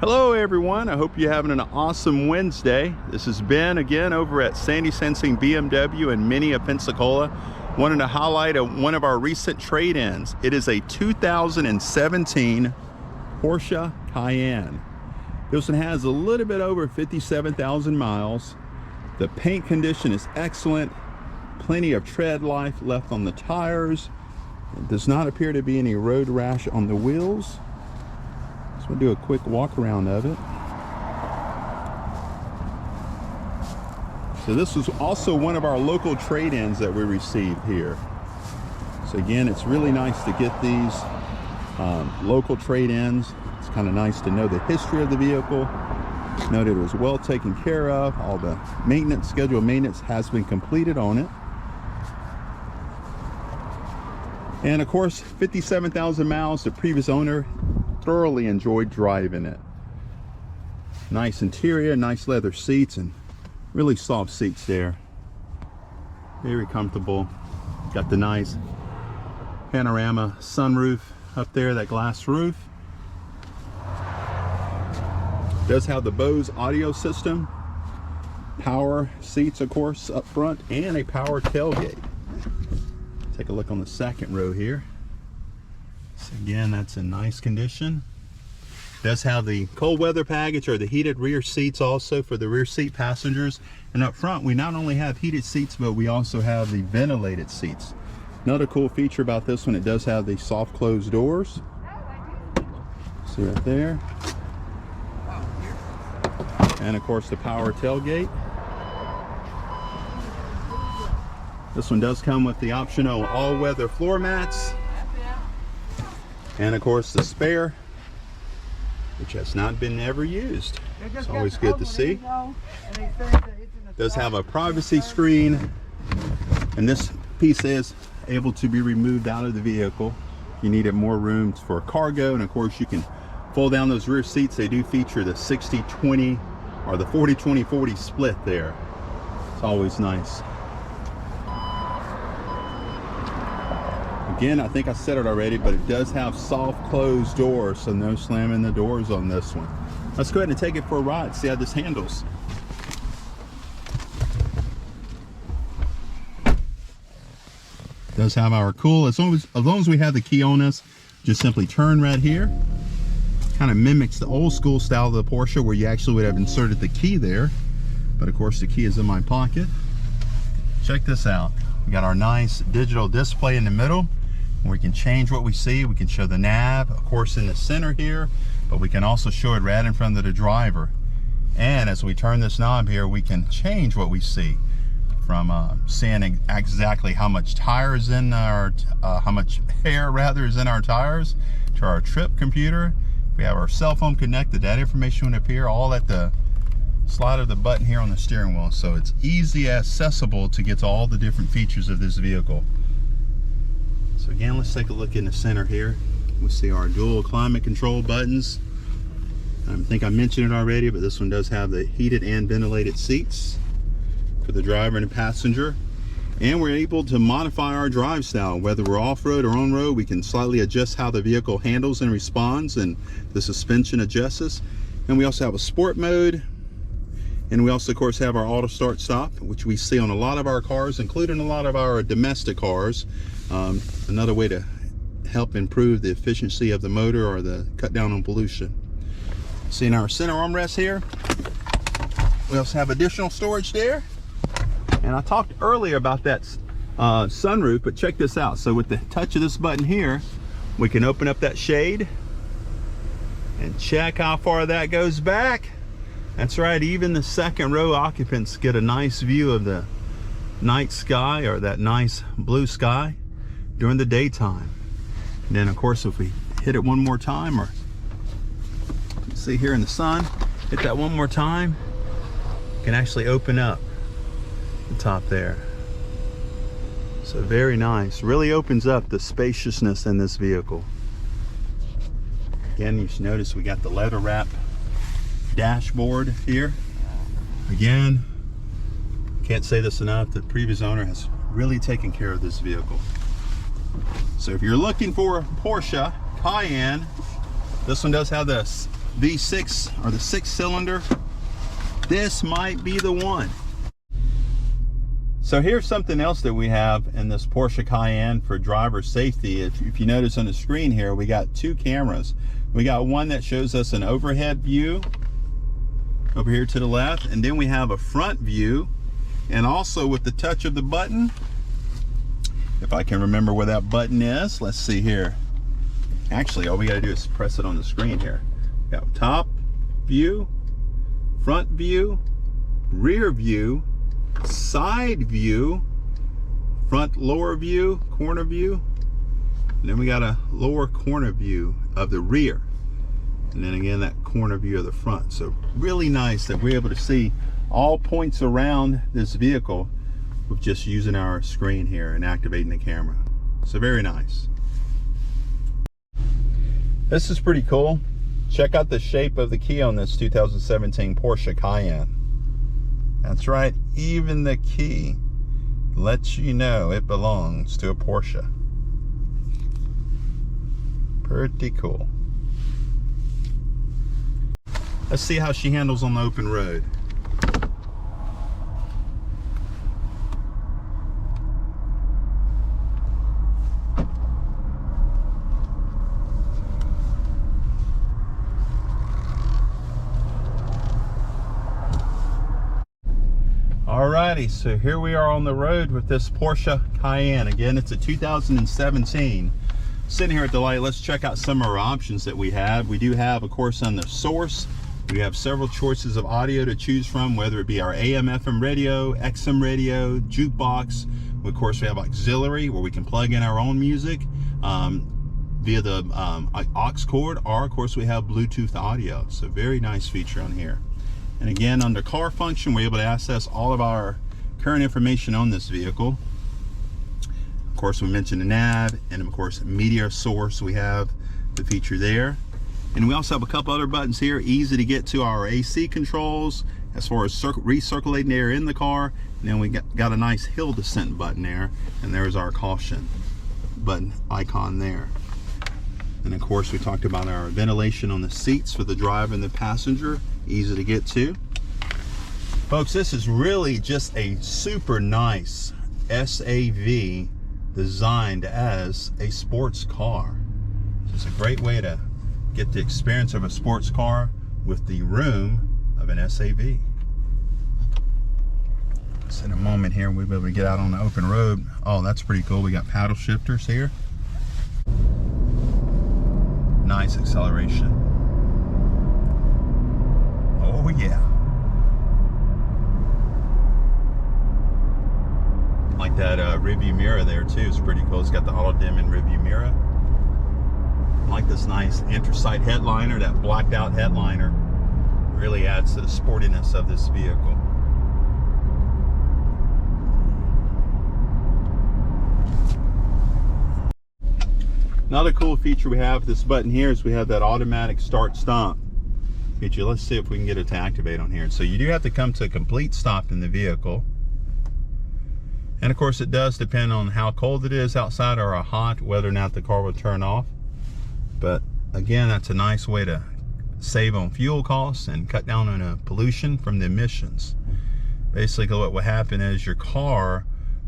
Hello everyone, I hope you're having an awesome Wednesday. This is Ben again over at Sandy Sensing BMW in Minia, Pensacola. Wanted to highlight one of our recent trade-ins. It is a 2017 Porsche Cayenne. This one has a little bit over 57,000 miles. The paint condition is excellent. Plenty of tread life left on the tires. It does not appear to be any road rash on the wheels. We'll do a quick walk around of it. So this was also one of our local trade-ins that we received here. So again, it's really nice to get these local trade-ins. It's kind of nice to know the history of the vehicle, know that it was well taken care of. All the maintenance, scheduled maintenance has been completed on it. And of course, 57,000 miles, the previous owner thoroughly enjoyed driving it. Nice interior, nice leather seats, and really soft seats there. Very comfortable. Got the nice panorama sunroof up there, that glass roof. Does have the Bose audio system, power seats of course up front, and a power tailgate. Take a look on the second row here. So again, that's in nice condition. Does have the cold weather package or the heated rear seats also for the rear seat passengers. And up front, we not only have heated seats, but we also have the ventilated seats. Another cool feature about this one, it does have the soft closed doors. See right there. And of course the power tailgate. This one does come with the optional all-weather floor mats. And of course the spare, which has not been ever used. It's always good to see. Does have a privacy screen, and this piece is able to be removed out of the vehicle. You needed more room for cargo, and of course you can fold down those rear seats. They do feature the 60-20 or the 40-20-40 split there. It's always nice. Again, I think I said it already, but it does have soft closed doors, so no slamming the doors on this one. Let's go ahead and take it for a ride, see how this handles. Does have our cool, as long as we have the key on us, just simply turn right here. Kind of mimics the old school style of the Porsche where you actually would have inserted the key there. But of course the key is in my pocket. Check this out. We got our nice digital display in the middle. We can change what we see. We can show the nav, of course, in the center here, but we can also show it right in front of the driver. And as we turn this knob here, we can change what we see, from seeing exactly how much tires in our, how much air rather is in our tires, to our trip computer. We have our cell phone connected. That information will appear all at the slide of the button here on the steering wheel. So it's easy accessible to get to all the different features of this vehicle. So again, let's take a look in the center here. We see our dual climate control buttons. I think I mentioned it already, but this one does have the heated and ventilated seats for the driver and the passenger. And we're able to modify our drive style. Whether we're off-road or on-road, we can slightly adjust how the vehicle handles and responds, and the suspension adjusts. And we also have a sport mode. And we also, of course, have our auto start stop, which we see on a lot of our cars, including a lot of our domestic cars. Another way to help improve the efficiency of the motor or the cut down on pollution. See in our center armrest here, we also have additional storage there. And I talked earlier about that sunroof, but check this out. So with the touch of this button here, we can open up that shade and check how far that goes back. That's right, even the second row occupants get a nice view of the night sky, or that nice blue sky during the daytime. And then of course, if we hit it one more time, or see here in the sun, hit that one more time, you can actually open up the top there. So very nice, really opens up the spaciousness in this vehicle. Again, you should notice we got the leather wrap dashboard here. Again, can't say this enough, the previous owner has really taken care of this vehicle. So if you're looking for a Porsche Cayenne, this one does have this V6 or the 6-cylinder, this might be the one. So here's something else that we have in this Porsche Cayenne for driver safety. If you notice on the screen here, we got 2 cameras. We got one that shows us an overhead view over here to the left, and then we have a front view. And also with the touch of the button, if I can remember where that button is, let's see here. Actually, all we gotta do is press it on the screen here. We got top view, front view, rear view, side view, front lower view, corner view, and then we got a lower corner view of the rear, and then again that corner view of the front. So really nice that we're able to see all points around this vehicle with just using our screen here and activating the camera. So very nice. This is pretty cool. Check out the shape of the key on this 2017 Porsche Cayenne. That's right, even the key lets you know it belongs to a Porsche. Pretty cool. Let's see how she handles on the open road. Alrighty, so here we are on the road with this Porsche Cayenne. Again, it's a 2017. Sitting here at the light, let's check out some of our options that we have. We do have, of course, on the source, we have several choices of audio to choose from, whether it be our AM, FM radio, XM radio, jukebox. Of course, we have auxiliary, where we can plug in our own music via the aux cord, or of course we have Bluetooth audio. So very nice feature on here. And again, under car function, we're able to access all of our current information on this vehicle. Of course, we mentioned the nav, and of course, media source, we have the feature there. And we also have a couple other buttons here, easy to get to our AC controls, as far as recirculating air in the car. And then we got a nice hill descent button there, and there's our caution button icon there. And of course, we talked about our ventilation on the seats for the driver and the passenger, easy to get to. Folks, this is really just a super nice SAV designed as a sports car. It's a great way to get the experience of a sports car with the room of an SAV. So in a moment here, we'll be able to get out on the open road. Oh, that's pretty cool. We got paddle shifters here. Nice acceleration. Oh yeah. Like that rearview mirror there too. It's pretty cool. It's got the auto dimming rearview mirror. I like this nice anthracite headliner. That blacked out headliner really adds to the sportiness of this vehicle. Another cool feature we have with this button here is we have that automatic start stop feature. Let's see if we can get it to activate on here. So you do have to come to a complete stop in the vehicle. And of course it does depend on how cold it is outside or how hot, whether or not the car will turn off. But again, that's a nice way to save on fuel costs and cut down on pollution from the emissions. Basically what will happen is your car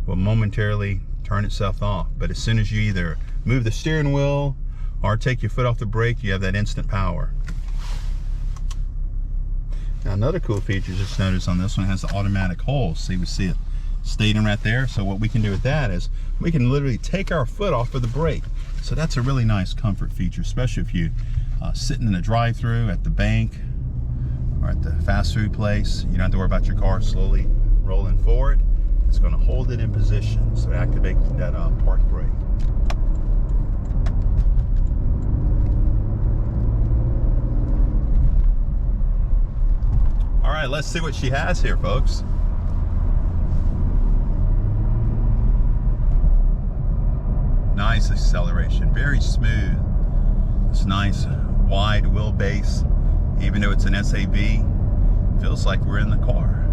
will momentarily turn itself off, but as soon as you either move the steering wheel or take your foot off the brake, you have that instant power. Now another cool feature, just notice on this one, has the automatic hold. See, we see it stating right there. So what we can do with that is we can literally take our foot off of the brake. So that's a really nice comfort feature, especially if you sitting in a drive-through at the bank or at the fast food place. You don't have to worry about your car slowly rolling forward. It's going to hold it in position. So activate that park brake. All right, let's see what she has here, folks. Nice acceleration, very smooth. It's nice wide wheelbase. Even though it's an SAV, feels like we're in the car.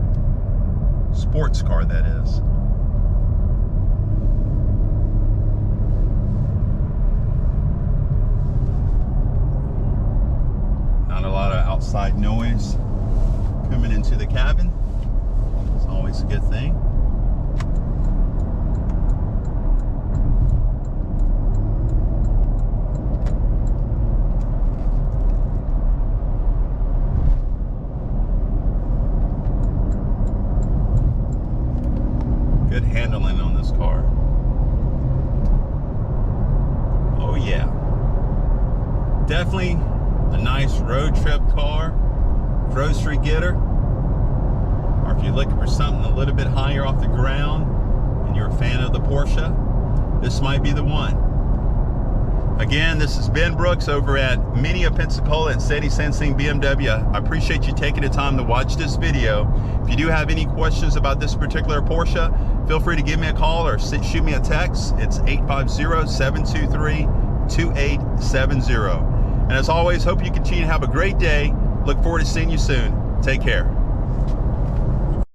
Sports car, that is. Not a lot outside noise coming into the cabin. It's always a good thing. Good handling on this car. Oh yeah. Definitely a nice road trip car, grocery getter, or if you're looking for something a little bit higher off the ground and you're a fan of the Porsche, this might be the one. Again, this is Ben Brooks over at Mini of Pensacola and Steady Sensing BMW. I appreciate you taking the time to watch this video. If you do have any questions about this particular Porsche, feel free to give me a call or shoot me a text. It's 850-723-2870. And as always, hope you continue to have a great day. Look forward to seeing you soon. Take care.